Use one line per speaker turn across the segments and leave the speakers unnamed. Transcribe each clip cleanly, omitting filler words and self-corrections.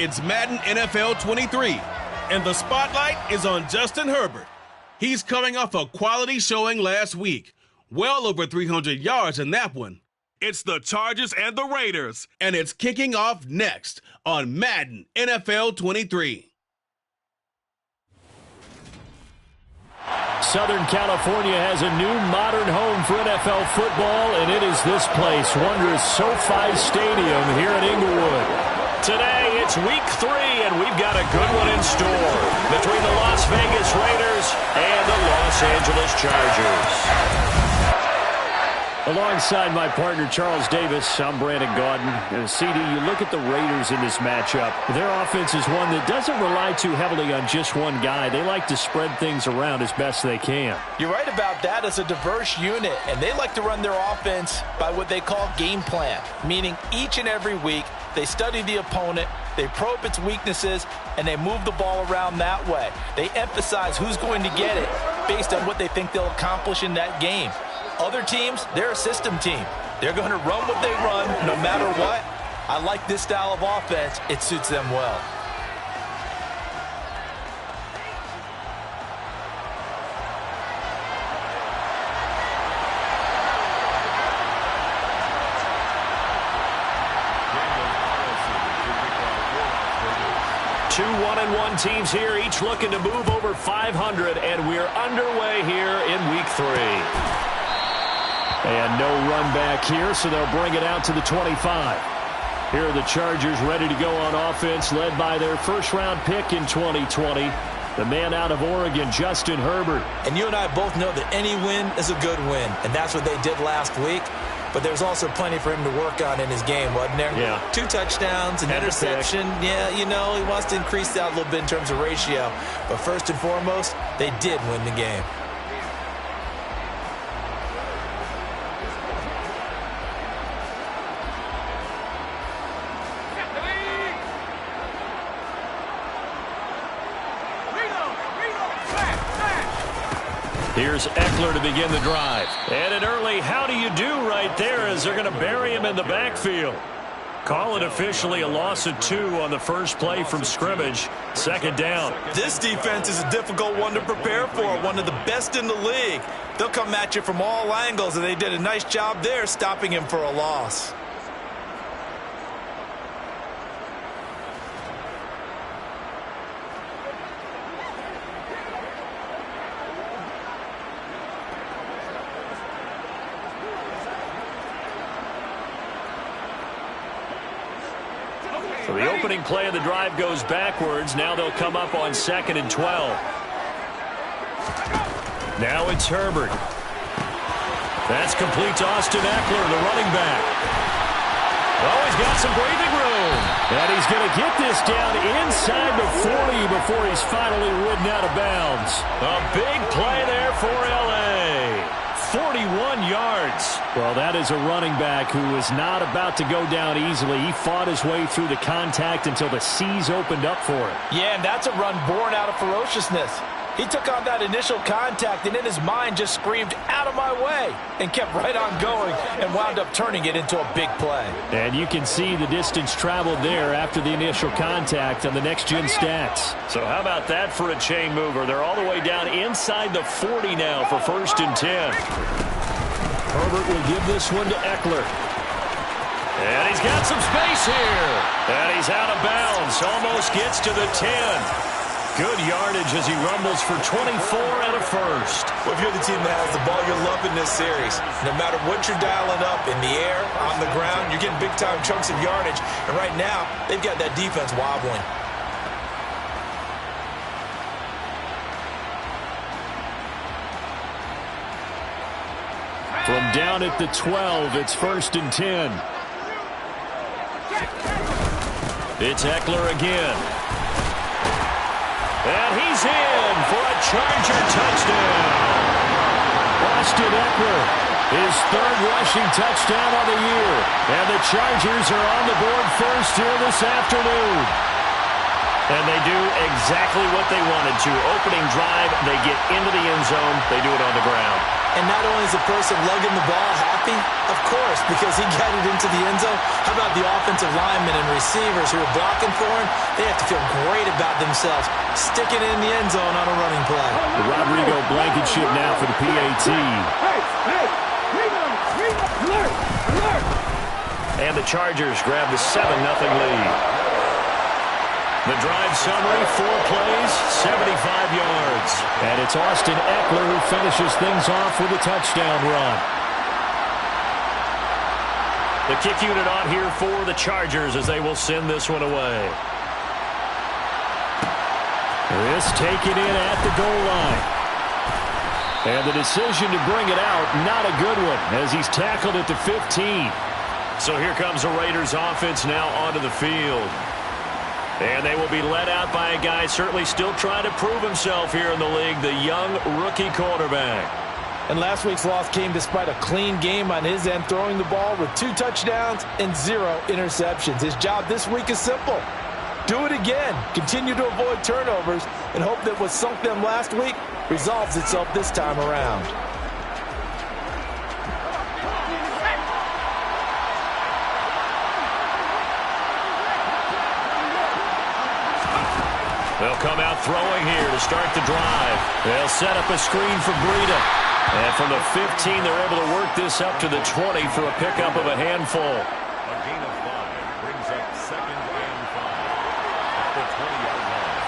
It's Madden NFL 23, and the spotlight is on Justin Herbert. He's coming off a quality showing last week, well over 300 yards in that one. It's the Chargers and the Raiders, and it's kicking off next on Madden NFL 23.
Southern California has a new modern home for NFL football, and it is this place, wondrous SoFi Stadium here in Inglewood. Today, it's week 3, and we've got a good one in store between the Las Vegas Raiders and the Los Angeles Chargers. Alongside my partner, Charles Davis, I'm Brandon Gaudin. CD, you look at the Raiders in this matchup. Their offense is one that doesn't rely too heavily on just one guy. They like to spread things around as best they can.
You're right about that. It's a diverse unit, and they like to run their offense by what they call game plan, meaning each and every week they study the opponent, they probe its weaknesses, and they move the ball around that way. They emphasize who's going to get it based on what they think they'll accomplish in that game. Other teams, they're a system team. They're going to run what they run no matter what. I like this style of offense. It suits them well.
Two 1-1 teams here, each looking to move over 500, and we're underway here in week 3. And no run back here, so they'll bring it out to the 25. Here are the Chargers ready to go on offense, led by their first-round pick in 2020, the man out of Oregon, Justin Herbert.
And you and I both know that any win is a good win, and that's what they did last week. But there's also plenty for him to work on in his game, wasn't there?
Yeah.
2 touchdowns, an interception. Yeah, you know, he wants to increase that a little bit in terms of ratio. But first and foremost, they did win the game.
Here's Eckler to begin the drive. And an early how do you do right there as they're going to bury him in the backfield. Call it officially a loss of 2 on the first play from scrimmage. Second down.
This defense is a difficult one to prepare for, one of the best in the league. They'll come at you from all angles, and they did a nice job there stopping him for a loss.
So the opening play of the drive goes backwards. Now they'll come up on 2nd and 12. Now it's Herbert. That's complete to Austin Eckler, the running back. Oh, he's got some breathing room. And he's going to get this down inside the 40 before he's finally ridden out of bounds. A big play there for L.A. 41 yards. Well, that is a running back who is not about to go down easily. He fought his way through the contact until the seas opened up for him.
Yeah, and that's a run born out of ferociousness. He took on that initial contact and in his mind just screamed, "Out of my way," and kept right on going and wound up turning it into a big play. And you can see the distance traveled there after the initial contact on the next-gen stats.
So how about that for a chain mover? They're all the way down inside the 40 now for 1st and 10. Herbert will give this one to Eckler. And he's got some space here. And he's out of bounds. Almost gets to the 10. Good yardage as he rumbles for 24 and a first.
Well, if you're the team that has the ball, you're loving this series. No matter what you're dialing up, in the air, on the ground, you're getting big-time chunks of yardage. And right now, they've got that defense wobbling.
From down at the 12, it's 1st and 10. It's Eckler again. And he's in for a Charger touchdown. Austin Eckler, his 3rd rushing touchdown of the year. And the Chargers are on the board first here this afternoon. And they do exactly what they wanted to. Opening drive, they get into the end zone. They do it on the ground.
And not only is the person lugging the ball happy, of course, because he got it into the end zone. How about the offensive linemen and receivers who are blocking for him? They have to feel great about themselves, sticking it in the end zone on a running play.
The Rodrigo Blankenship now for the PAT. And the Chargers grab the 7-0 lead. The drive summary, 4 plays, 75 yards. And it's Austin Eckler who finishes things off with a touchdown run. The kick unit on here for the Chargers as they will send this one away. This taken in at the goal line. And the decision to bring it out, not a good one, as he's tackled at the 15. So here comes the Raiders offense now onto the field. And they will be led out by a guy certainly still trying to prove himself here in the league, the young rookie quarterback.
And last week's loss came despite a clean game on his end, throwing the ball with 2 touchdowns and 0 interceptions. His job this week is simple. Do it again. Continue to avoid turnovers and hope that what sunk them last week resolves itself this time around.
They'll come out throwing here to start the drive. They'll set up a screen for Breida. And from the 15, they're able to work this up to the 20 for a pickup of a handful.
A gain of 5 brings up 2nd and 5 at the 20-yard line.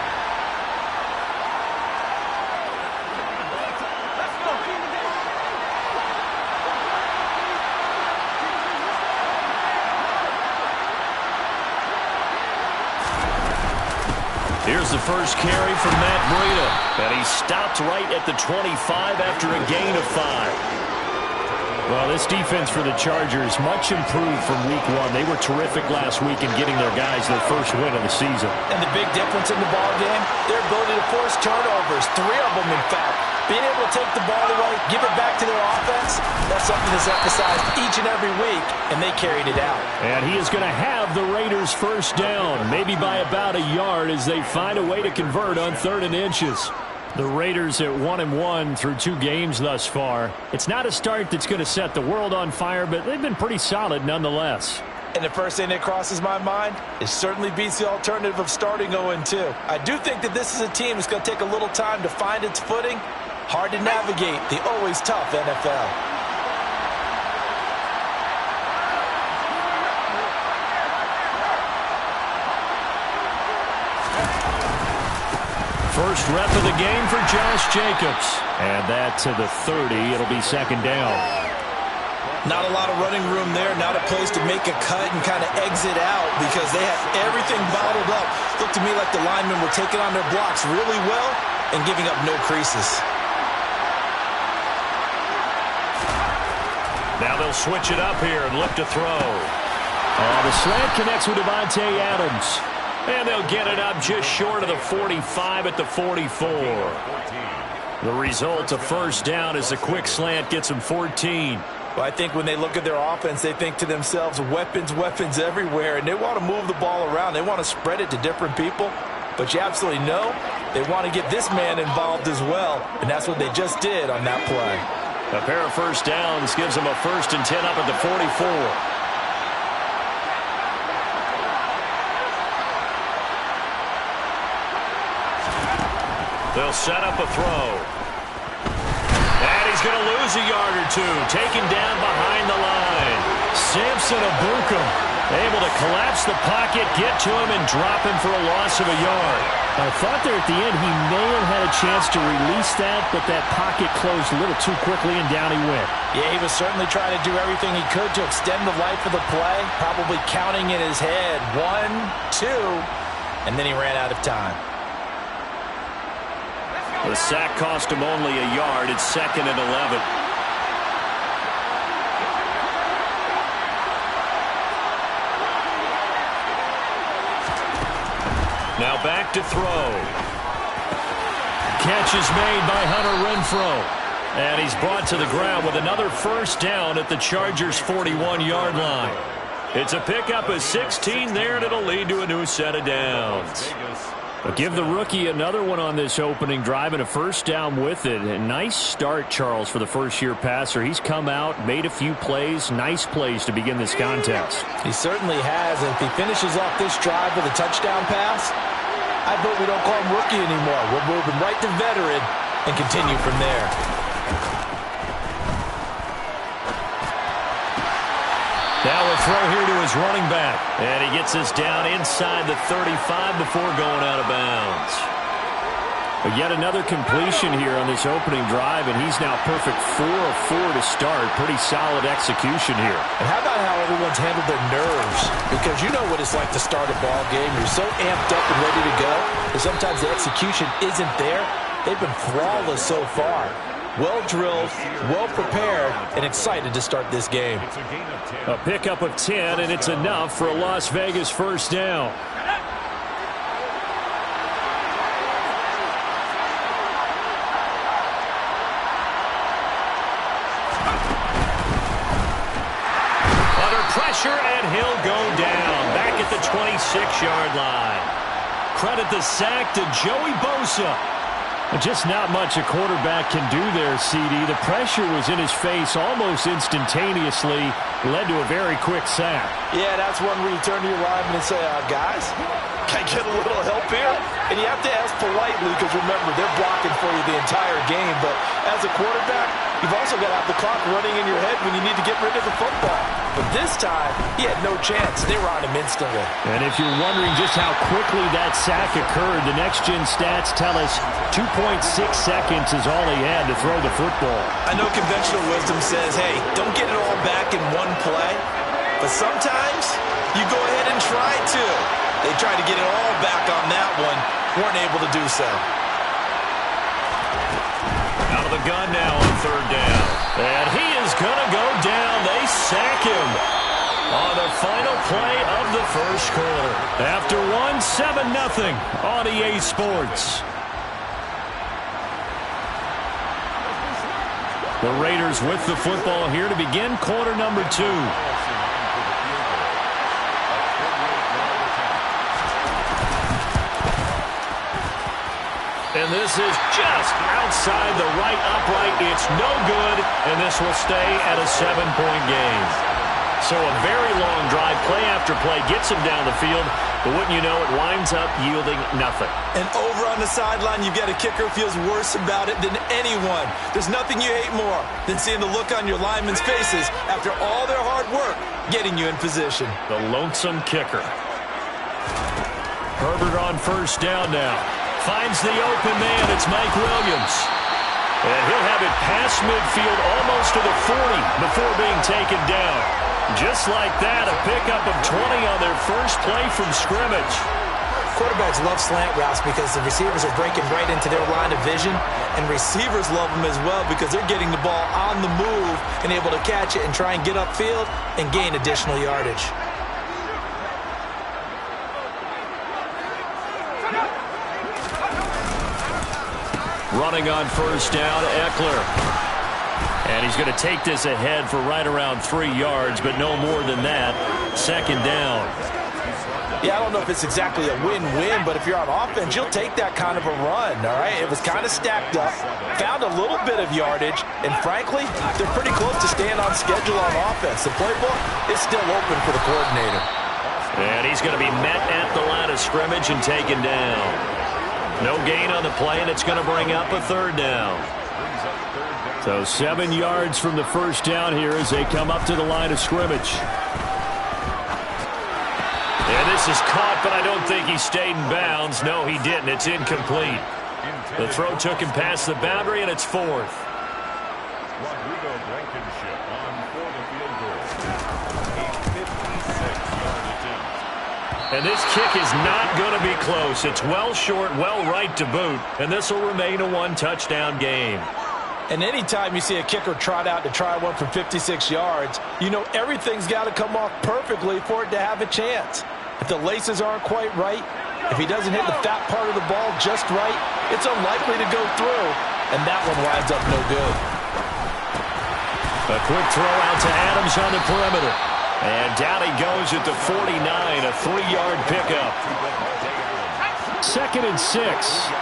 Here's the first carry from Matt Breida. And he stopped right at the 25 after a gain of 5. Well, this defense for the Chargers, much improved from week 1. They were terrific last week in getting their guys their first win of the season.
And the big difference in the ball game, their ability to force turnovers, 3 of them in fact. Being able to take the ball away, give it back to their offense, that's something that's emphasized each and every week, and they carried it out.
And he is going to have the Raiders first down, maybe by about a yard as they find a way to convert on 3rd and inches. The Raiders at 1-1 through 2 games thus far. It's not a start that's going to set the world on fire, but they've been pretty solid nonetheless.
And the first thing that crosses my mind is certainly beats the alternative of starting 0-2. I do think that this is a team that's going to take a little time to find its footing. Hard to navigate the always tough NFL.
First rep of the game for Josh Jacobs. And that to the 30. It'll be 2nd down.
Not a lot of running room there. Not a place to make a cut and kind of exit out because they have everything bottled up. Looked to me like the linemen were taking on their blocks really well and giving up no creases.
Now they'll switch it up here and look to throw. The slant connects with Devontae Adams. And they'll get it up just short of the 45 at the 44. The result, a first down as the quick slant gets them 14.
Well, I think when they look at their offense, they think to themselves, weapons, weapons everywhere, and they want to move the ball around. They want to spread it to different people. But you absolutely know they want to get this man involved as well, and that's what they just did on that play.
A pair of first downs gives them a 1st and 10 up at the 44. They'll set up a throw. And he's going to lose a yard or 2. Taken down behind the line. Samson Abukum able to collapse the pocket, get to him, and drop him for a loss of a yard. I thought there at the end he may have had a chance to release that, but that pocket closed a little too quickly, and down he went.
Yeah, he was certainly trying to do everything he could to extend the life of the play, probably counting in his head 1, 2, and then he ran out of time.
The sack cost him only a yard. It's 2nd and 11. Now back to throw. Catch is made by Hunter Renfrow. And he's brought to the ground with another first down at the Chargers' 41-yard line. It's a pickup of 16 there, and it'll lead to a new set of downs. But give the rookie another one on this opening drive and a first down with it. A nice start, Charles, for the first-year passer. He's come out, made a few plays, nice plays to begin this contest.
He certainly has, and if he finishes off this drive with a touchdown pass, I vote we don't call him rookie anymore. We'll move him right to veteran and continue from there.
Now a throw here to his running back. And he gets this down inside the 35 before going out of bounds. But yet another completion here on this opening drive, and he's now perfect 4 of 4 to start. Pretty solid execution here.
And how about how everyone's handled their nerves? Because you know what it's like to start a ball game. You're so amped up and ready to go, and sometimes the execution isn't there. They've been flawless so far. Well drilled, well prepared, and excited to start this game.
A pickup of 10, and it's enough for a Las Vegas first down. Under pressure, and he'll go down. Back at the 26-yard line. Credit the sack to Joey Bosa. Just not much a quarterback can do there, CD. The pressure was in his face almost instantaneously, led to a very quick sack.
Yeah, that's one where you turn to your lineman and say, guys, can I get a little help here? And you have to ask politely because, remember, they're blocking for you the entire game. But as a quarterback, you've also got to have the clock running in your head when you need to get rid of the football. But this time, he had no chance. They were on him instantly.
And if you're wondering just how quickly that sack occurred, the next-gen stats tell us 2.6 seconds is all he had to throw the football.
I know conventional wisdom says, hey, don't get it all back in one play. But sometimes you go ahead and try to. They tried to get it all back on that one. Weren't able to do so.
Out of the gun now on third down. And he is going to go down. They sack him on the final play of the first quarter. After 7-0 on EA Sports. The Raiders with the football here to begin quarter number 2. And this is just outside the right upright. It's no good, and this will stay at a 7-point game. So a very long drive, play after play, gets him down the field, but wouldn't you know, it winds up yielding nothing.
And over on the sideline, you've got a kicker who feels worse about it than anyone. There's nothing you hate more than seeing the look on your linemen's faces after all their hard work getting you in position.
The lonesome kicker. Herbert on first down now. Finds the open man. It's Mike Williams. And he'll have it past midfield almost to the 40 before being taken down. Just like that, a pickup of 20 on their first play from scrimmage.
Quarterbacks love slant routes because the receivers are breaking right into their line of vision, and receivers love them as well because they're getting the ball on the move and able to catch it and try and get upfield and gain additional yardage.
Running on first down, Eckler. And he's going to take this ahead for right around 3 yards, but no more than that. Second down.
Yeah, I don't know if it's exactly a win-win, but if you're on offense, you'll take that kind of a run, all right? It was kind of stacked up, found a little bit of yardage, and frankly, they're pretty close to staying on schedule on offense. The playbook is still open for the coordinator.
And he's going to be met at the line of scrimmage and taken down. No gain on the play, and it's going to bring up a third down. So 7 yards from the first down here as they come up to the line of scrimmage. And this is caught, but I don't think he stayed in bounds. No, he didn't. It's incomplete. The throw took him past the boundary, and it's fourth.
Rodrigo Blankenship on for the field goal. A 56-yard attempt.
And this kick is not going to be close. It's well short, well right to boot, and this will remain a one-touchdown game.
And anytime you see a kicker trot out to try one from 56 yards, you know everything's got to come off perfectly for it to have a chance. If the laces aren't quite right, if he doesn't hit the fat part of the ball just right, it's unlikely to go through, and that one winds up no good.
A quick throw out to Adams on the perimeter. And down he goes at the 49, a 3-yard pickup. 2nd and 6.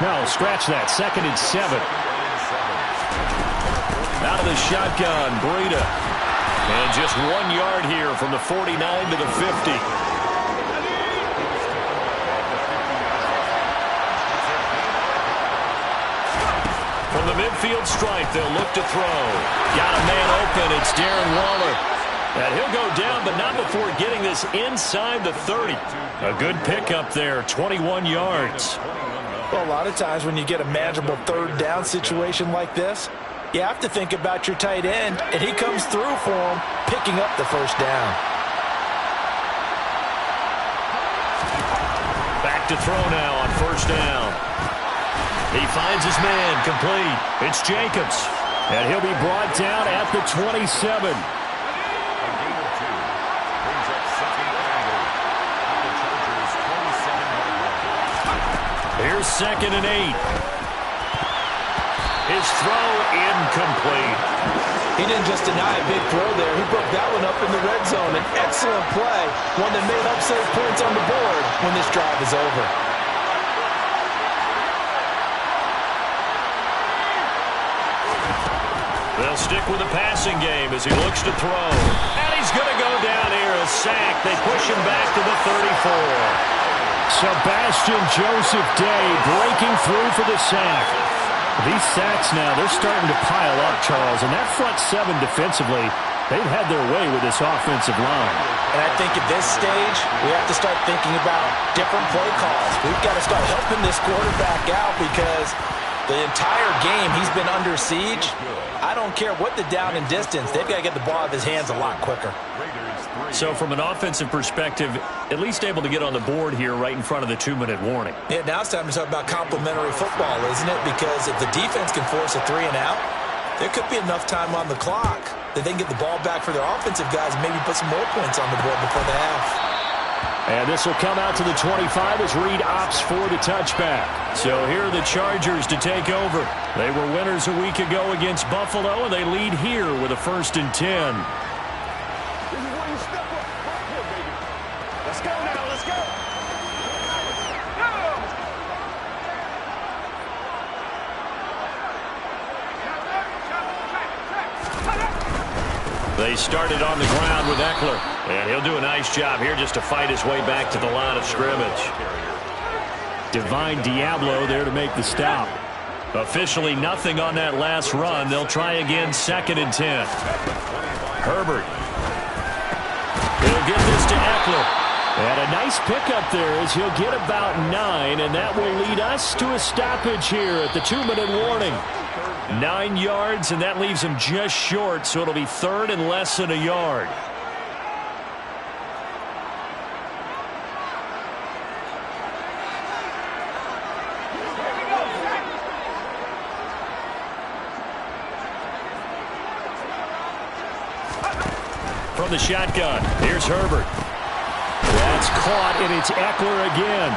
No, scratch that. 2nd and 7. Out of the shotgun, Breida. And just 1 yard here from the 49 to the 50. From the midfield stripe, they'll look to throw. Got a man open. It's Darren Waller. And he'll go down, but not before getting this inside the 30. A good pickup there, 21 yards.
Well, a lot of times when you get a manageable 3rd down situation like this, you have to think about your tight end, and he comes through for him, picking up the 1st down.
Back to throw now on 1st down. He finds his man, complete. It's Jacobs, and he'll be brought down at the 27. Here's 2nd and 8. His throw incomplete.
He didn't just deny a big throw there. He broke that one up in the red zone. An excellent play, one that made upside points on the board when this drive is over.
They'll stick with the passing game as he looks to throw. And he's going to go down here, a sack. They push him back to the 34. Sebastian Joseph Day breaking through for the sack. These sacks now, they're starting to pile up, Charles. And that front 7 defensively, they've had their way with this offensive line.
And I think at this stage, we have to start thinking about different play calls. We've got to start helping this quarterback out because the entire game he's been under siege. I don't care what the down and distance. They've got to get the ball out of his hands a lot quicker.
So from an offensive perspective, at least able to get on the board here right in front of the 2-minute warning.
Yeah, now it's time to talk about complementary football, isn't it? Because if the defense can force a 3 and out, there could be enough time on the clock that they can get the ball back for their offensive guys and maybe put some more points on the board before the half.
And this will come out to the 25 as Reed opts for the touchback. So here are the Chargers to take over. They were winners a week ago against Buffalo, and they lead here with a 1st and 10.
Let's go now, let's go.
They started on the ground with Eckler, and he'll do a nice job here just to fight his way back to the line of scrimmage. Divine Diablo there to make the stop. Officially nothing on that last run. They'll try again, 2nd and 10. Herbert. He'll get this to Eckler. And a nice pickup there as he'll get about 9, and that will lead us to a stoppage here at the 2-minute warning. 9 yards, and that leaves him just short, so it'll be 3rd and less than a yard. From the shotgun, here's Herbert. That's caught, and it's Eckler again.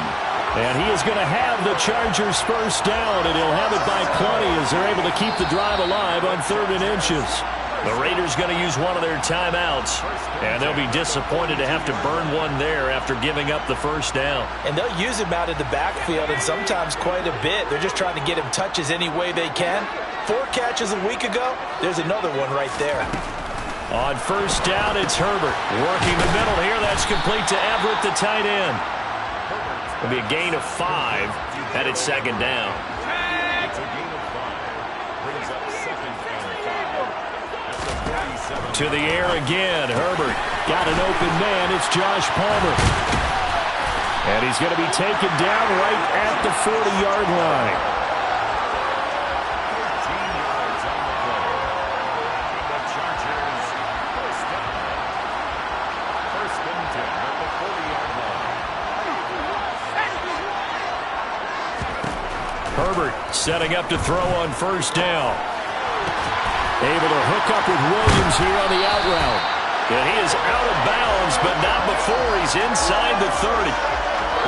And he is going to have the Chargers 1st down, and he'll have it by plenty as they're able to keep the drive alive on 3rd and inches. The Raiders going to use one of their timeouts, and they'll be disappointed to have to burn one there after giving up the 1st down.
And they'll use him out of the backfield, and sometimes quite a bit. They're just trying to get him touches any way they can. 4 catches a week ago, there's another one right there.
On 1st down, it's Herbert. Working the middle here, that's complete to Everett, the tight end. It'll be a gain of 5, and it's 2nd down.
It's a gain of 5. Brings up 2nd and 5.
To the air again, Herbert. Got an open man, it's Josh Palmer. And he's going to be taken down right at the 40-yard line.
13 yards on the play. The Chargers 1st down. 1st and 10 at the 40-yard line.
Herbert setting up to throw on 1st down. Able to hook up with Williams here on the out route. And he is out of bounds, but not before he's inside the 30.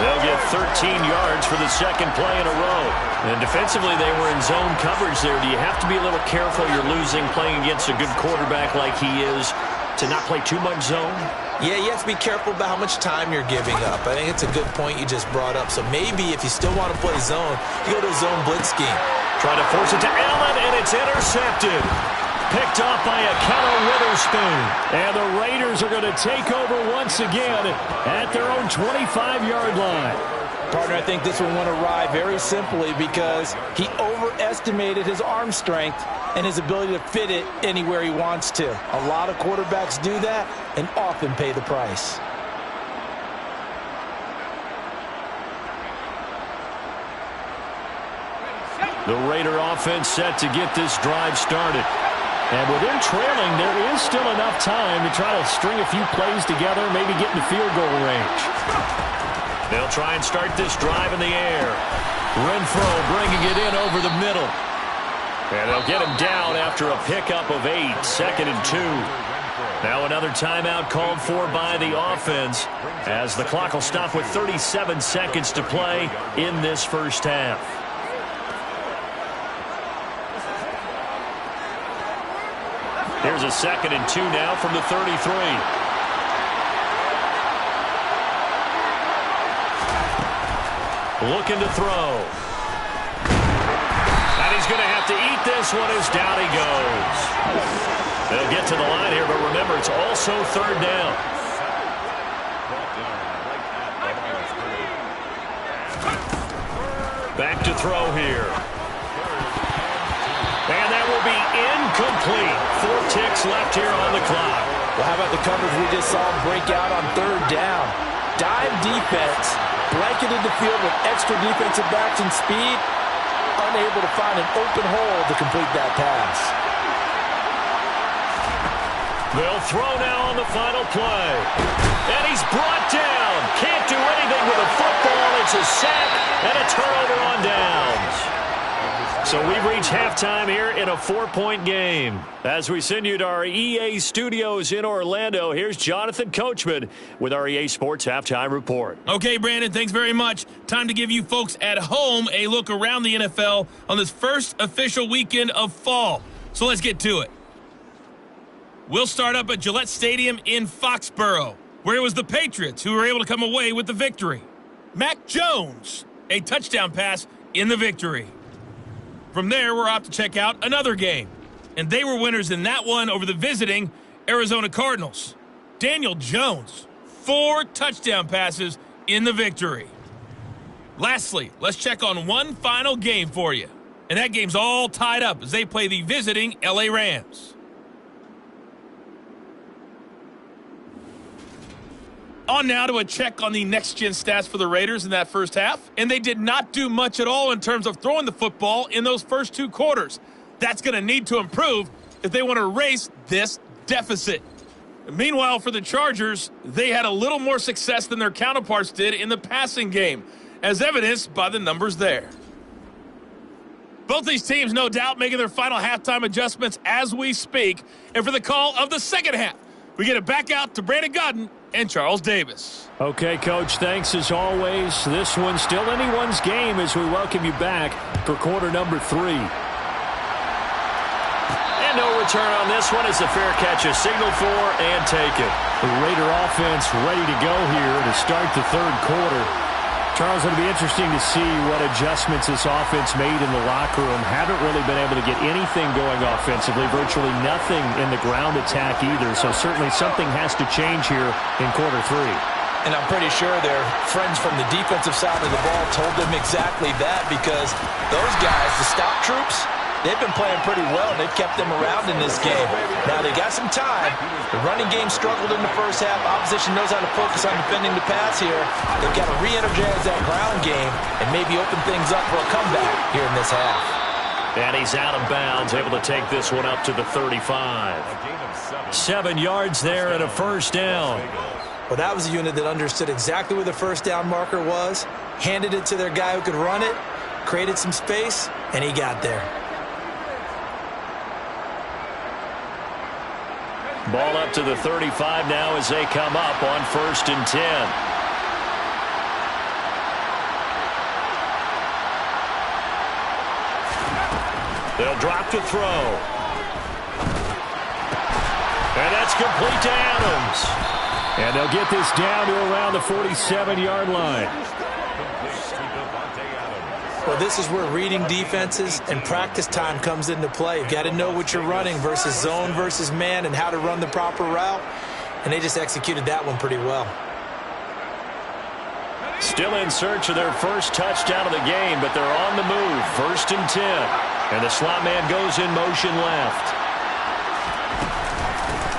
They'll get 13 yards for the 2nd play in a row. And defensively, they were in zone coverage there. Do you have to be a little careful you're losing playing against a good quarterback like he is to not play too much zone?
Yeah, you have to be careful about how much time you're giving up. I think it's a good point you just brought up. So maybe if you still want to play zone, you go to a zone blitz scheme.
Trying to force it to Allen, and it's intercepted. Picked off by a Keller Witherspoon. And the Raiders are going to take over once again at their own 25-yard line.
Partner, I think this one went awry very simply because he overestimated his arm strength and his ability to fit it anywhere he wants to. A lot of quarterbacks do that and often pay the price.
The Raider offense set to get this drive started. And with them trailing, there is still enough time to try to string a few plays together, maybe get in the field goal range. They'll try and start this drive in the air. Renfro bringing it in over the middle. And they'll get him down after a pickup of 8, 2nd and 2. Now another timeout called for by the offense as the clock will stop with 37 seconds to play in this first half. Here's a 2nd and 2 now from the 33. Looking to throw. And he's going to have to eat this one as down he goes. They'll get to the line here, but remember, it's also 3rd down. Back to throw here. And that will be incomplete. 4 ticks left here on the clock.
Well, how about the coverage we just saw break out on 3rd down? Dive defense, blanketed the field with extra defensive backs and speed, unable to find an open hole to complete that pass.
They'll throw now on the final play. And he's brought down. Can't do anything with a football. It's a sack and a turnover on downs. So we've reached halftime here in a 4-point game. As we send you to our EA studios in Orlando, here's Jonathan Coachman with our EA Sports Halftime Report.
Okay, Brandon, thanks very much. Time to give you folks at home a look around the NFL on this first official weekend of fall. So let's get to it. We'll start up at Gillette Stadium in Foxborough, where it was the Patriots who were able to come away with the victory. Mac Jones, a touchdown pass in the victory. From there, we're off to check out another game. And they were winners in that one over the visiting Arizona Cardinals. Daniel Jones, 4 touchdown passes in the victory. Lastly, let's check on one final game for you. And that game's all tied up as they play the visiting LA Rams. On now to a check on the next-gen stats for the Raiders in that first half. And they did not do much at all in terms of throwing the football in those first 2 quarters. That's going to need to improve if they want to erase this deficit. Meanwhile, for the Chargers, they had a little more success than their counterparts did in the passing game, as evidenced by the numbers there. Both these teams, no doubt, making their final halftime adjustments as we speak. And for the call of the second half, we get it back out to Brandon Godden and Charles Davis.
Okay, Coach, thanks as always. This one's still anyone's game as we welcome you back for quarter number 3. And no return on this one as the fair catch is signaled for and taken. The Raider offense ready to go here to start the 3rd quarter. Charles, it'll be interesting to see what adjustments this offense made in the locker room. Haven't really been able to get anything going offensively, virtually nothing in the ground attack either. So certainly something has to change here in quarter 3.
And I'm pretty sure their friends from the defensive side of the ball told them exactly that, because those guys, the stop troops, they've been playing pretty well, and they've kept them around in this game. Now, they got some time. The running game struggled in the first half. Opposition knows how to focus on defending the pass here. They've got to re-energize that ground game and maybe open things up for a comeback here in this half.
And he's out of bounds, able to take this one up to the 35. 7 yards there and a first down.
Well, that was a unit that understood exactly where the first down marker was, handed it to their guy who could run it, created some space, and he got there.
Ball up to the 35 now as they come up on 1st and 10. They'll drop to throw. And that's complete to Adams. And they'll get this down to around the 47-yard line.
Well, this is where reading defenses and practice time comes into play. You've got to know what you're running versus zone versus man and how to run the proper route. And they just executed that one pretty well.
Still in search of their first touchdown of the game, but they're on the move. 1st and 10. And the slot man goes in motion left.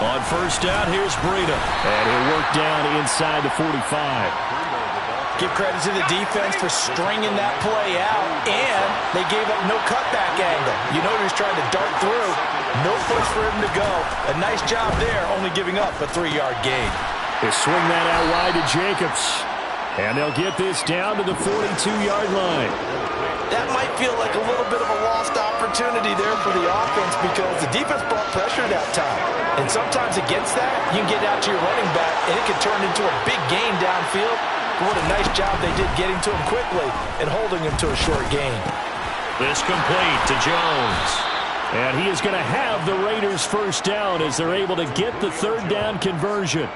On 1st down, here's Breida. And he'll work down inside the 45.
Give credit to the defense for stringing that play out, and they gave up no cutback angle. You know he was trying to dart through. No place for him to go. A nice job there, only giving up a 3-yard gain.
They swing that out wide to Jacobs. And they'll get this down to the 42-yard line.
That might feel like a little bit of a lost opportunity there for the offense because the defense brought pressure that time. And sometimes against that, you can get out to your running back, and it can turn into a big gain downfield. But what a nice job they did getting to him quickly and holding him to a short gain.
This complete to Jones. And he is going to have the Raiders first down as they're able to get the 3rd down conversion.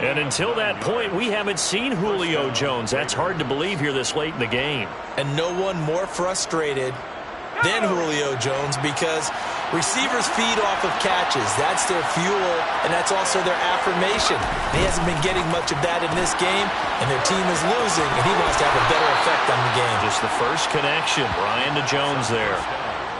And until that point, we haven't seen Julio Jones. That's hard to believe here this late in the game.
And no one more frustrated than Julio Jones because receivers feed off of catches. That's their fuel, and that's also their affirmation. He hasn't been getting much of that in this game, and their team is losing, and he wants to have a better effect on the game.
Just the first connection, Ryan to Jones there.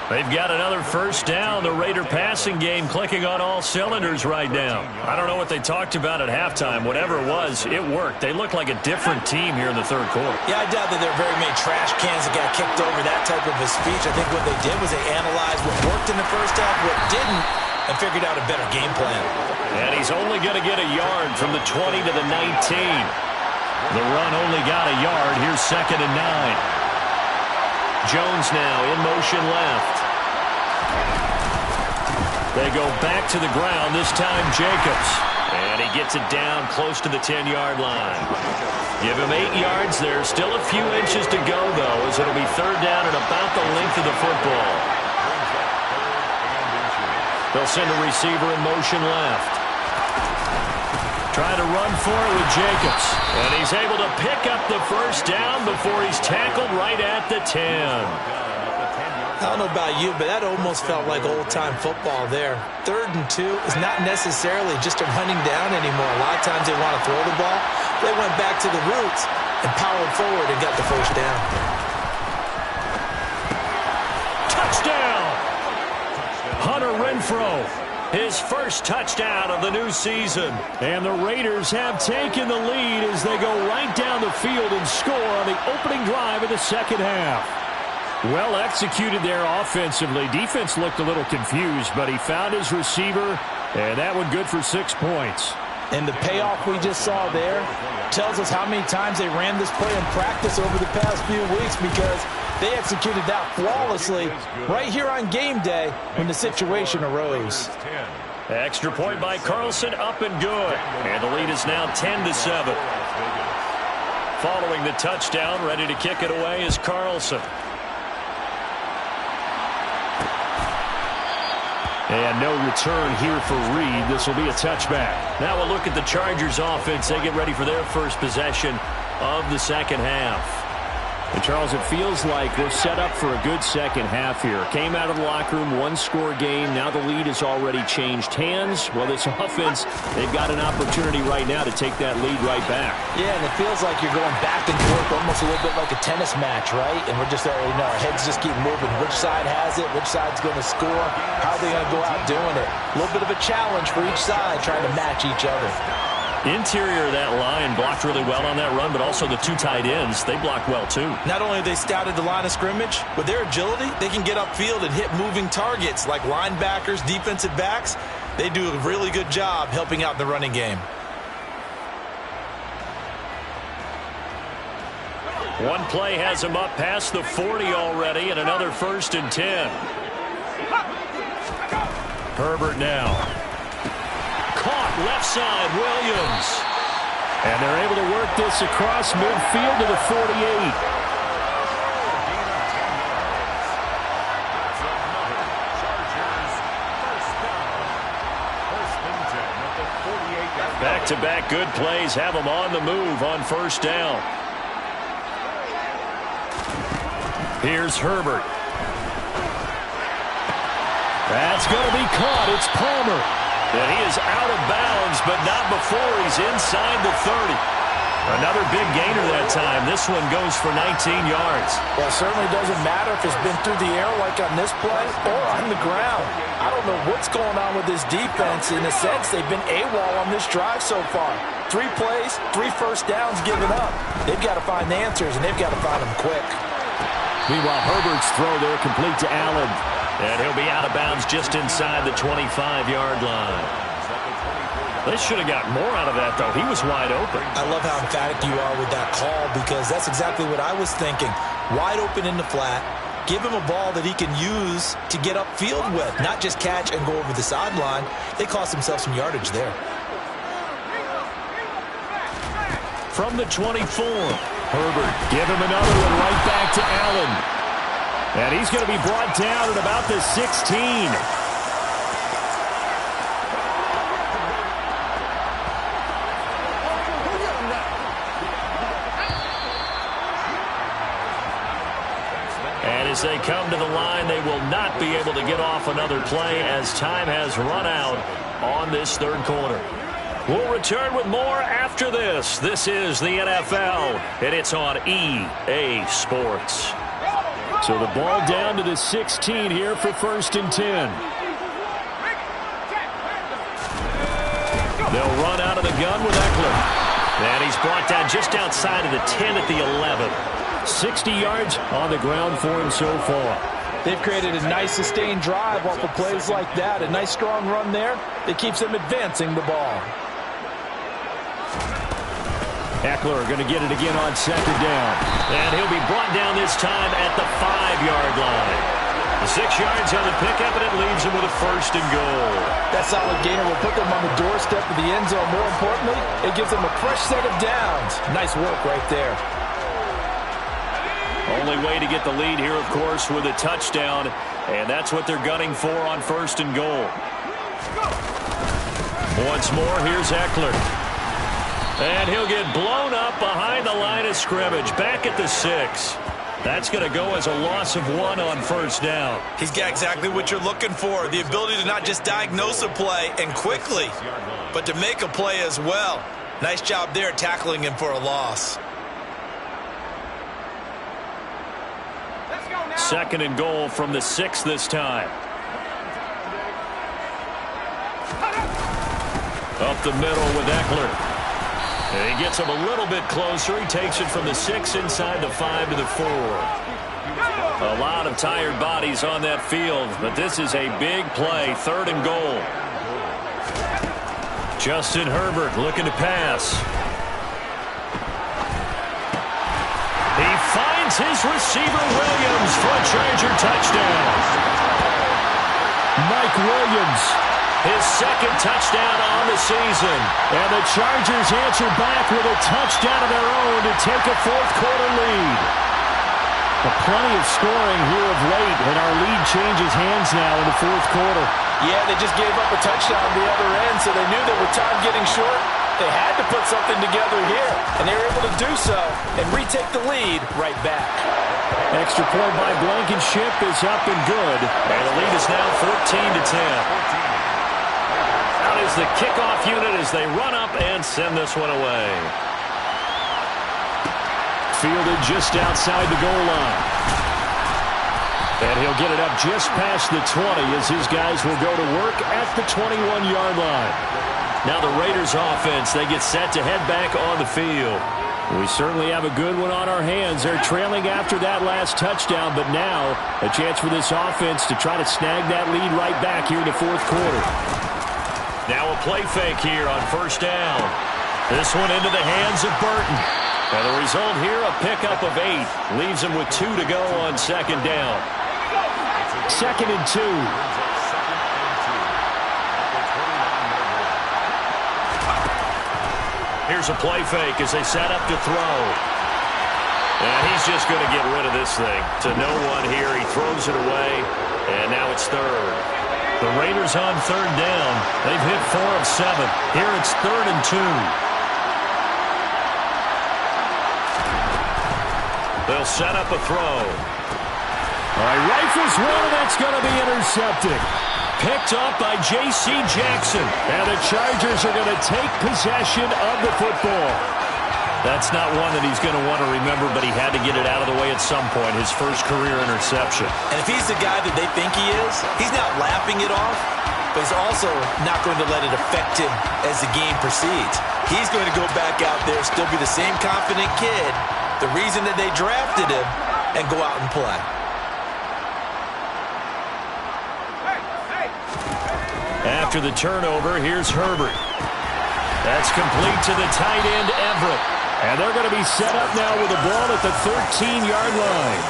They've got another first down. The Raider passing game clicking on all cylinders right now. I don't know what they talked about at halftime. Whatever it was, it worked. They look like a different team here in the 3rd quarter.
Yeah, I doubt that there are very many trash cans that got kicked over, that type of a speech. I think what they did was they analyzed what worked in the first half, what didn't, and figured out a better game plan.
And he's only going to get a yard from the 20 to the 19. The run only got a yard. Here's 2nd and 9. Jones now in motion left. They go back to the ground, this time Jacobs. And he gets it down close to the 10-yard line. Give him 8 yards there. Still a few inches to go, though, as it'll be 3rd down and about the length of the football. They'll send a receiver in motion left. Trying to run for it with Jacobs. And he's able to pick up the first down before he's tackled right at the 10.
I don't know about you, but that almost felt like old-time football there. 3rd and 2 is not necessarily just a running down anymore. A lot of times they want to throw the ball. They went back to the roots and powered forward and got the first down.
Touchdown! Hunter Renfrow. His first touchdown of the new season. And the Raiders have taken the lead as they go right down the field and score on the opening drive of the 2nd half. Well executed there offensively. Defense looked a little confused, but he found his receiver, and that one good for 6 points.
And the payoff we just saw there tells us how many times they ran this play in practice over the past few weeks because they executed that flawlessly right here on game day when the situation arose.
Extra point by Carlson, up and good. And the lead is now 10-7. Following the touchdown, ready to kick it away is Carlson. And no return here for Reed. This will be a touchback. Now we'll look at the Chargers offense. They get ready for their first possession of the 2nd half. And Charles, it feels like we're set up for a good 2nd half here. Came out of the locker room, 1-score game. Now the lead has already changed hands. Well, this offense, they've got an opportunity right now to take that lead right back.
Yeah, and it feels like you're going back and forth almost a little bit like a tennis match, right? And we're just already know our heads just keep moving. Which side has it? Which side's going to score? How are they going to go out doing it? A little bit of a challenge for each side trying to match each other.
Interior of that line blocked really well on that run, but also the 2 tight ends, they blocked well too.
Not only have they scouted the line of scrimmage, with their agility, they can get upfield and hit moving targets like linebackers, defensive backs. They do a really good job helping out in the running game.
One play has him up past the 40 already, and another 1st and 10. Herbert now. Caught left side, Williams. And they're able to work this across midfield to the 48. Back Back-to-back good plays have them on the move on first down. Here's Herbert. That's going to be caught. It's Palmer. And he is out of bounds, but not before he's inside the 30. Another big gainer that time. This one goes for 19 yards.
Well, it certainly doesn't matter if it's been through the air like on this play or on the ground. I don't know what's going on with this defense. In a sense, they've been AWOL on this drive so far. 3 plays, 3 first downs given up. They've got to find the answers, and they've got to find them quick.
Meanwhile, Herbert's throw there complete to Allen. And he'll be out of bounds just inside the 25-yard line. They should have got more out of that, though. He was wide open.
I love how emphatic you are with that call because that's exactly what I was thinking. Wide open in the flat. Give him a ball that he can use to get upfield with, not just catch and go over the sideline. They cost themselves some yardage there.
From the 24, Herbert. Give him another one right back to Allen. And he's going to be brought down at about the 16. And as they come to the line, they will not be able to get off another play as time has run out on this third quarter. We'll return with more after this. This is the NFL, and it's on EA Sports. So the ball down to the 16 here for 1st and 10. They'll run out of the gun with Eckler. And he's brought down just outside of the 10 at the 11. 60 yards on the ground for him so far.
They've created a nice sustained drive off of plays like that. A nice strong run there that keeps them advancing the ball.
Eckler going to get it again on 2nd down. And he'll be brought down this time at the 5-yard line. The 6 yards on the pickup, and it leaves him with a 1st and goal.
That solid gainer will put them on the doorstep of the end zone. More importantly, it gives them a fresh set of downs. Nice work right there.
Only way to get the lead here, of course, with a touchdown. And that's what they're gunning for on 1st and goal. Once more, here's Eckler. And he'll get blown up behind the line of scrimmage, back at the 6. That's going to go as a loss of 1 on 1st down.
He's got exactly what you're looking for, the ability to not just diagnose a play and quickly, but to make a play as well. Nice job there tackling him for a loss.
2nd and goal from the 6 this time. Up the middle with Eckler. And he gets him a little bit closer. He takes it from the 6 inside the 5 to the 4. A lot of tired bodies on that field, but this is a big play. 3rd and goal. Justin Herbert looking to pass. He finds his receiver Williams for a Charger touchdown. Mike Williams, his 2nd touchdown on the season. And the Chargers answer back with a touchdown of their own to take a 4th quarter lead. Plenty of scoring here of late, and our lead changes hands now in the 4th quarter.
Yeah, they just gave up a touchdown on the other end, so they knew that with time getting short, they had to put something together here. And they were able to do so and retake the lead right back.
Extra point by Blankenship is up and good. And the lead is now 14-10. Is the kickoff unit as they run up and send this one away. Fielded just outside the goal line. And he'll get it up just past the 20 as his guys will go to work at the 21-yard line. Now the Raiders offense, they get set to head back on the field. We certainly have a good one on our hands. They're trailing after that last touchdown, but now a chance for this offense to try to snag that lead right back here in the 4th quarter. Now a play fake here on 1st down. This one into the hands of Burton. And the result here, a pickup of 8. Leaves him with 2 to go on 2nd down. 2nd and 2. Here's a play fake as they set up to throw. And he's just going to get rid of this thing. To no one here. He throws it away. And now it's 3rd. The Raiders on third down. They've hit 4 of 7. Here it's 3rd and 2. They'll set up a throw. All right, rifles one, and that's going to be intercepted. Picked up by J.C. Jackson. And the Chargers are going to take possession of the football. That's not one that he's going to want to remember, but he had to get it out of the way at some point, his first career interception.
And if he's the guy that they think he is, he's not laughing it off, but he's also not going to let it affect him as the game proceeds. He's going to go back out there, still be the same confident kid, the reason that they drafted him, and go out and play.
After the turnover, here's Herbert. That's complete to the tight end, Everett. And they're going to be set up now with the ball at the 13-yard line.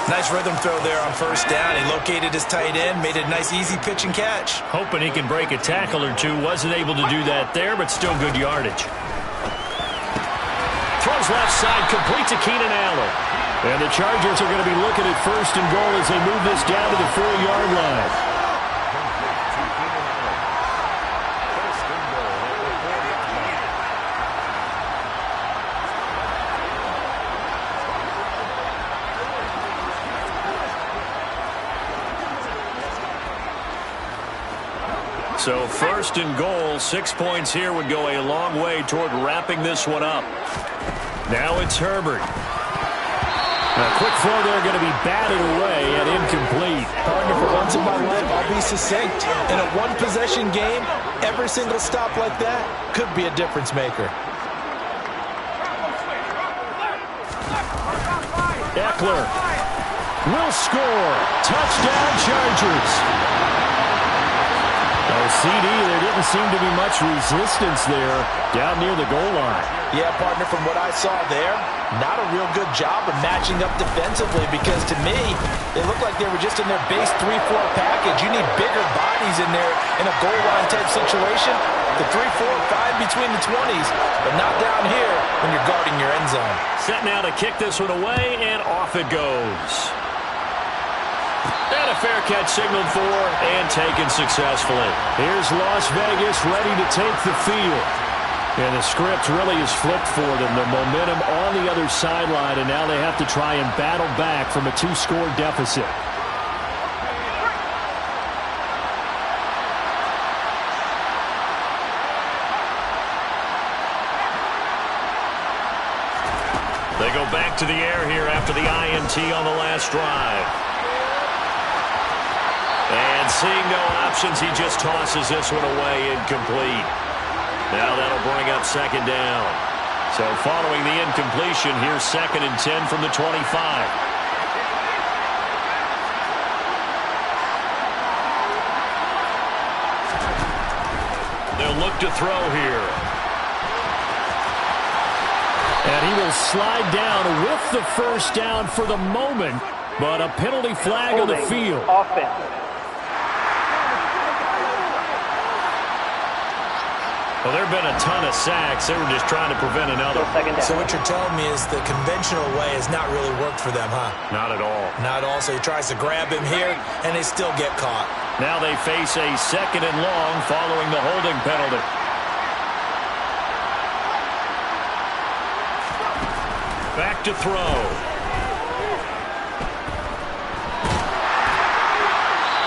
Nice rhythm throw there on first down. He located his tight end, made it a nice, easy pitch and catch.
Hoping he can break a tackle or two. Wasn't able to do that there, but still good yardage. Throws left side, complete to Keenan Allen. And the Chargers are going to be looking at 1st and goal as they move this down to the 4-yard line. So 1st and goal, 6 points here would go a long way toward wrapping this one up. Now it's Herbert. A quick throw there going to be batted away and incomplete.
Partner, for once in my life, I'll be succinct. In a one-possession game, every single stop like that could be a difference maker.
Eckler will score. Touchdown, Chargers. CD, there didn't seem to be much resistance there down near the goal line.
Yeah, partner, from what I saw there, not a real good job of matching up defensively because to me, they looked like they were just in their base 3-4 package. You need bigger bodies in there in a goal line type situation. The 3, 4, 5 between the 20s, but not down here when you're guarding your end zone.
Set now to kick this one away, and off it goes. And a fair catch signaled for and taken successfully. Here's Las Vegas ready to take the field. And the script really is flipped for them. The momentum on the other sideline, and now they have to try and battle back from a 2-score deficit. They go back to the air here after the INT on the last drive. And seeing no options, he just tosses this one away, incomplete. Now that'll bring up 2nd down. So following the incompletion, here's 2nd and 10 from the 25. They'll look to throw here. And he will slide down with the 1st down for the moment, but a penalty flag on the field.
Offense.
Well, there have been a ton of sacks. They were just trying to prevent another.
So what you're telling me is the conventional way has not really worked for them, huh?
Not at all.
Not at all. So he tries to grab him here, and they still get caught.
Now they face a 2nd and long following the holding penalty. Back to throw.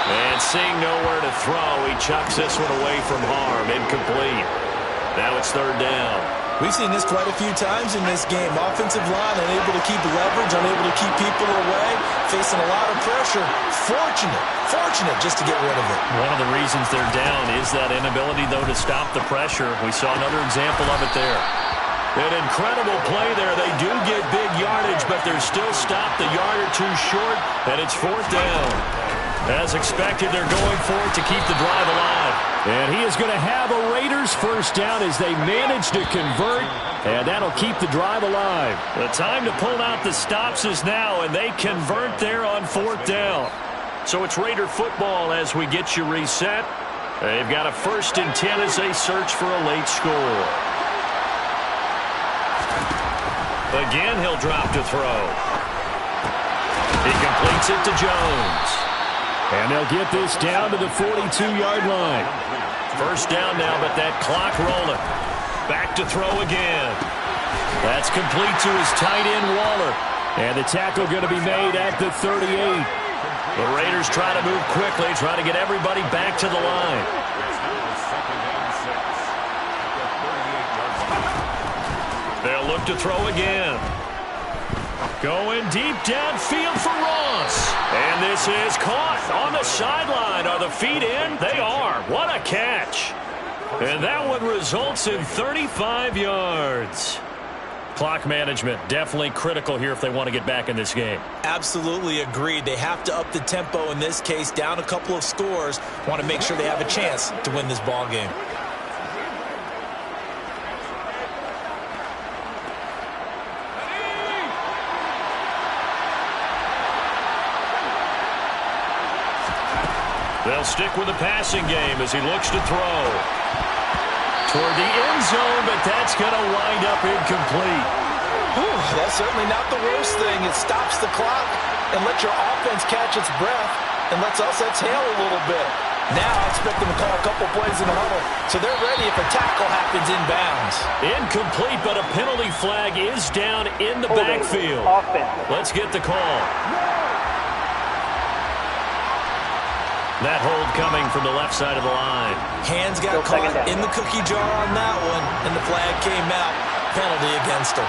And seeing nowhere to throw, he chucks this one away from harm. Incomplete. Now it's 3rd down.
We've seen this quite a few times in this game. Offensive line unable to keep leverage, unable to keep people away, facing a lot of pressure. Fortunate just to get rid of it.
One of the reasons they're down is that inability, though, to stop the pressure. We saw another example of it there. An incredible play there. They do get big yardage, but they're still stopped a yard or two short, and it's 4th down. As expected, they're going for it to keep the drive alive. And he is going to have a Raiders 1st down as they manage to convert, and that'll keep the drive alive. The time to pull out the stops is now, and they convert there on 4th down. So it's Raider football as we get you reset. They've got a 1st and 10 as they search for a late score. Again, he'll drop to throw. He completes it to Jones. And they'll get this down to the 42-yard line. First down now, but that clock rolling. Back to throw again. That's complete to his tight end, Waller. And the tackle going to be made at the 38. The Raiders try to move quickly, trying to get everybody back to the line. They'll look to throw again. Going deep downfield for Ross. And this is caught on the sideline. Are the feet in? They are. What a catch. And that one results in 35 yards. Clock management definitely critical here if they want to get back in this game.
Absolutely agreed. They have to up the tempo in this case, down a couple of scores. Want to make sure they have a chance to win this ball game.
They'll stick with the passing game as he looks to throw. Toward the end zone, but that's going to wind up incomplete.
Whew, that's certainly not the worst thing. It stops the clock and lets your offense catch its breath and lets us exhale a little bit. Now I expect them to call a couple plays in the huddle, so they're ready if a tackle happens inbounds.
Incomplete, but a penalty flag is down in the backfield. Let's get the call. That hold coming from the left side of the line.
Hands got caught in the cookie jar on that one, and the flag came out. Penalty against him.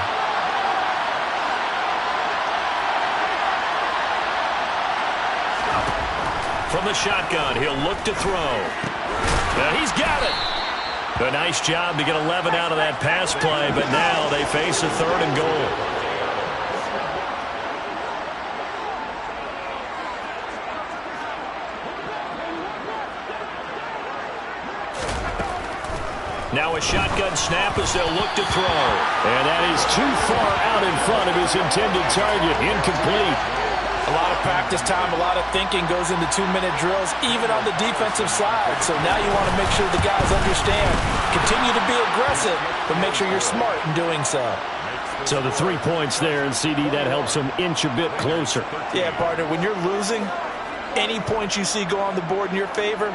From the shotgun, he'll look to throw. Now he's got it. A nice job to get 11 out of that pass play, but now they face a 3rd and goal. Now a shotgun snap as they'll look to throw. And that is too far out in front of his intended target. Incomplete.
A lot of practice time, a lot of thinking goes into 2-minute drills, even on the defensive side. So now you want to make sure the guys understand. Continue to be aggressive, but make sure you're smart in doing so.
So the 3 points there, and CD, that helps them inch a bit closer.
Yeah, partner, when you're losing, any points you see go on the board in your favor,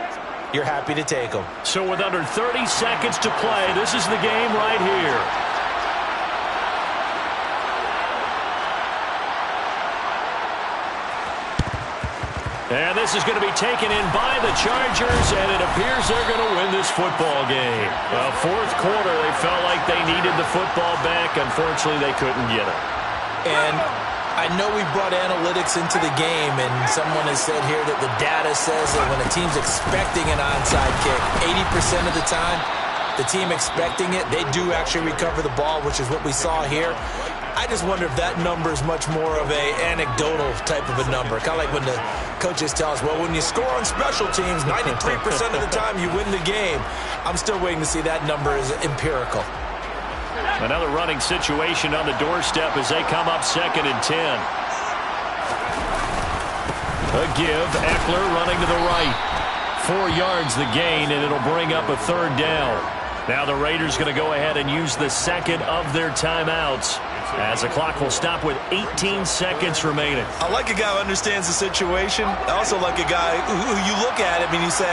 you're happy to take them.
So with under 30 seconds to play, this is the game right here. And this is going to be taken in by the Chargers, and it appears they're going to win this football game. Fourth quarter, they felt like they needed the football back. Unfortunately, they couldn't get it.
And I know we brought analytics into the game, and someone has said here that the data says that when a team's expecting an onside kick, 80% of the time, the team expecting it, they do actually recover the ball, which is what we saw here. I just wonder if that number is much more of a anecdotal type of a number. Kind of like when the coaches tell us, well, when you score on special teams, 93% of the time you win the game. I'm still waiting to see that number is empirical.
Another running situation on the doorstep as they come up 2nd and 10. A give, Eckler running to the right. 4 yards the gain, and it'll bring up a 3rd down. Now the Raiders going to go ahead and use the second of their timeouts, as the clock will stop with 18 seconds remaining.
I like a guy who understands the situation. I also like a guy who you look at him and you say,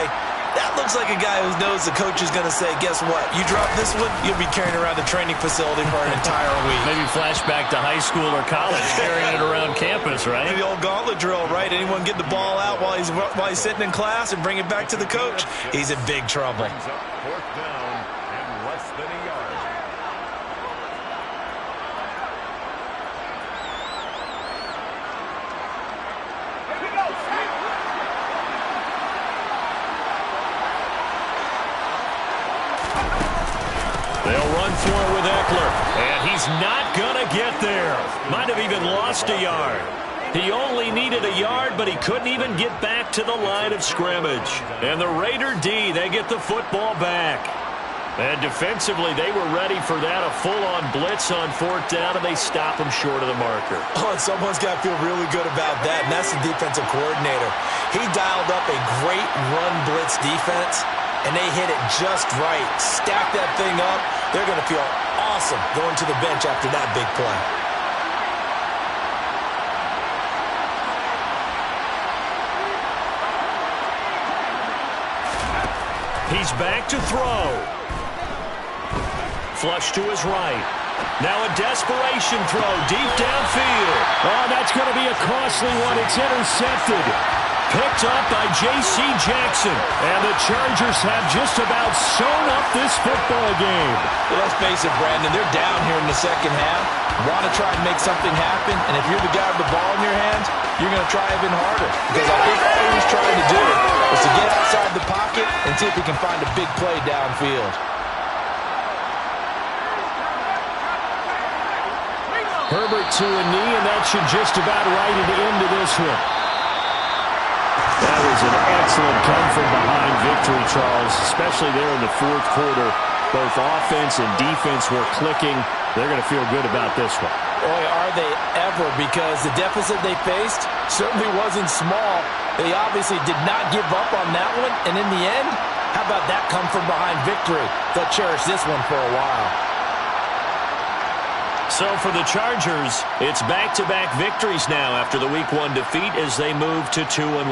that looks like a guy who knows the coach is going to say, guess what? You drop this one, you'll be carrying around the training facility for an entire week.
Maybe flashback to high school or college, carrying it around campus, right?
The old gauntlet drill, right? Anyone get the ball out while he's sitting in class and bring it back to the coach, he's in big trouble.
4th down and less than a yard.
They'll run for it with Eckler, and he's not going to get there. Might have even lost a yard. He only needed a yard, but he couldn't even get back to the line of scrimmage. And the Raider D, they get the football back. And defensively, they were ready for that, a full-on blitz on 4th down, and they stop him short of the marker.
Oh, and someone's got to feel really good about that, and that's the defensive coordinator. He dialed up a great run blitz defense, and they hit it just right. Stack that thing up. They're going to feel awesome going to the bench after that big play.
He's back to throw. Flush to his right. Now a desperation throw deep downfield. Oh, that's going to be a costly one. It's intercepted. Picked up by J.C. Jackson. And the Chargers have just about sewn up this football game.
Well, let's face it, Brandon, they're down here in the second half. Want to try and make something happen, and if you're the guy with the ball in your hands, you're going to try even harder. Because I think all he was trying to do was to get outside the pocket and see if he can find a big play downfield.
Herbert to a knee, and that should just about write it into this one. That was an excellent come-from-behind victory, Charles, especially there in the fourth quarter. Both offense and defense were clicking. They're going to feel good about this one.
Boy, are they ever, because the deficit they faced certainly wasn't small. They obviously did not give up on that one, and in the end, how about that come-from-behind victory? They'll cherish this one for a while.
So for the Chargers, it's back-to-back victories now after the Week 1 defeat as they move to 2-1.